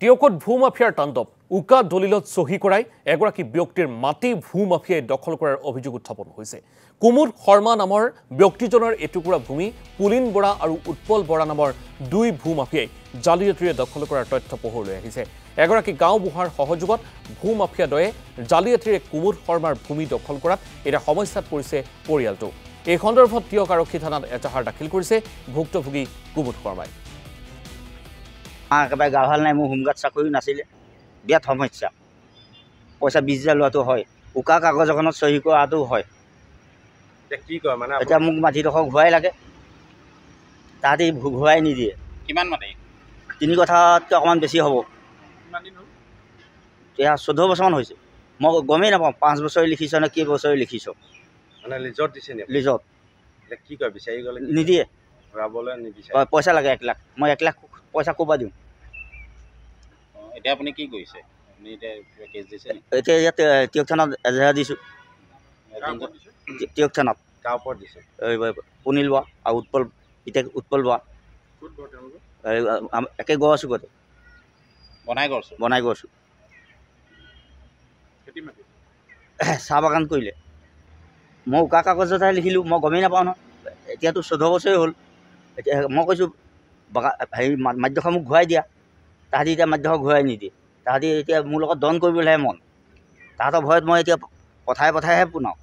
টিয়কত ভূমাফিয়াৰ তাণ্ডৱ উকা দলিলত চহী কৰাই এগৰাকী ব্যক্তিৰ মাটি ভূমাফিয়াই দখল কৰাৰ অভিযোগ উত্থাপন হৈছে। কুমুদ শৰ্মা নামৰ ব্যক্তিজনৰ এটুকুৰা ভূমি পুলিন বৰা আৰু উৎপল বৰা নামৰ দুই ভূমাফিয়াই জালিয়াতিৰে দখল কৰাৰ তথ্য পোহৰলৈ আহিছে। এগৰাকী গাঁওবুঢ়াৰ সহযোগত ভূমাফিয়াদ্বয়ে জালিয়াতিৰে কুমুদ শৰ্মাৰ ভূমি দখল কৰাত এটা সমস্যাত পৰিছে পৰিয়ালটো। এই সন্দৰ্ভত টিয়ক আৰক্ষী থানাত এজাহাৰ দাখিল কৰিছে ভুক্তভোগী কুমুদ শৰ্মাই। একেবাৰে গা ভাল নাই, মোৰ হোমগাৰ্ড চাকৰি নাছিলে, বিৰাট সমস্যা। পইচা 20,000 লোৱাটো হয়, উকা কাগজ এখনত চহী কৰাটো হয়। কি কয় মানে এতিয়া মোক মাটিডোখৰ ঘূৰাই লাগে, তাহাঁতি ঘূৰাই নিদিয়ে। কিমান মাটি? 3 কথাতকৈ অকণমান বেছি হ'ব। এতিয়া 14 বছৰমান হৈছে, মই গমেই নাপাওঁ 5 বছৰে লিখিছ নে কেইবছৰে লিখিছ। মানে লিজত দিছে নি? লিজত কি কয় বিচাৰি গ'লে নিদিয়ে, ঘূৰাবলৈ নিবিচাৰে। পইচা লাগে 1 লাখ। মই 1 লাখ পইচা ক'ৰ পৰা দিওঁ? এতিয়া আপুনি কি কৰিছে? আপুনি এতিয়া কেছ দিছে নি? এতিয়া ইয়াত টিয়ক থানাত এজাহাৰ দিছোঁ। টিয়ক থানাত কাৰ ওপৰত দিছে? পুনিল বৰা আৰু উৎপল বৰা একে গড় চুকতে বনাই গৈছোঁ। চাহ বাগান কৰিলে, মই উকা কাগজতহে লিখিলোঁ, মই গমেই নাপাওঁ নহয়। এতিয়াতো 14 বছৰেই হ'ল। এতিয়া মই কৈছোঁ মাটিডোখৰ মোক ঘূৰাই দিয়া, তাহাঁতি এতিয়া মাটিডোখৰ ঘূৰাই নিদিয়ে। তাহাঁতি এতিয়া মোৰ লগত দন কৰিবলৈহে মন, তাহাঁতৰ ভয়ত মই এতিয়া পথাৰে পথাৰেহে পোনাওঁ।